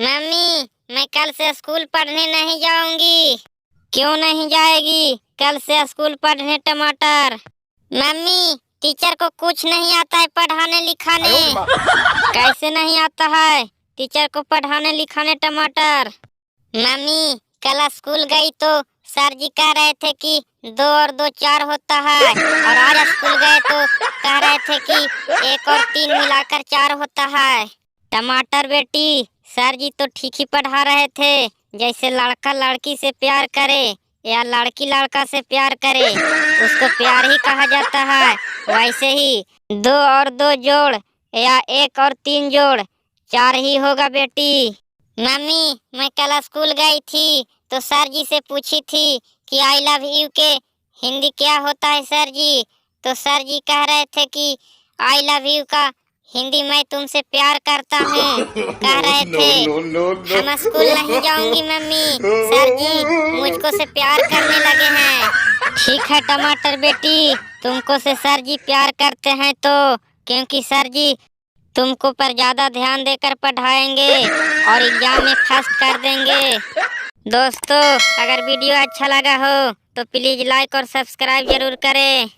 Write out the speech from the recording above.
Mummy, मैं कल से स्कूल पढ़ने नहीं जाऊंगी। क्यों नहीं जाएगी? कल से स्कूल पढ़ने टमाटर। मम्मी, टीचर को कुछ नहीं आता है पढ़ाने लिखाने। कैसे नहीं आता है टीचर को पढ़ाने लिखाने टमाटर? मम्मी, कल स्कूल गई तो सर जी कह रहे थे कि 2 और 2 4 होता है, और आज स्कूल गए तो कह रहे थे कि 1 और 3 मिलाकर 4 होता है। टमाटर बेटी, सर जी तो ठीक ही पढ़ा रहे थे। जैसे लड़का लड़की से प्यार करे या लड़की लड़का से प्यार करे उसको प्यार ही कहा जाता है, वैसे ही 2 और 2 जोड़ या 1 और 3 जोड़ 4 ही होगा बेटी। मम्मी, मैं कल स्कूल गई थी तो सर जी से पूछी थी कि आई लव यू के हिंदी क्या होता है सर जी। तो सर जी कह रहे थे कि आई लव यू का हिंदी मैं तुमसे प्यार करता हूँ कह रहे थे। हम स्कूल नहीं जाऊंगी मम्मी, सर जी मुझको से प्यार करने लगे हैं। ठीक है टमाटर बेटी, तुमको से सर जी प्यार करते हैं तो क्योंकि सर जी तुमको पर ज्यादा ध्यान देकर पढ़ाएंगे और एग्जाम में फर्स्ट कर देंगे। दोस्तों, अगर वीडियो अच्छा लगा हो तो प्लीज लाइक और सब्सक्राइब जरूर करें।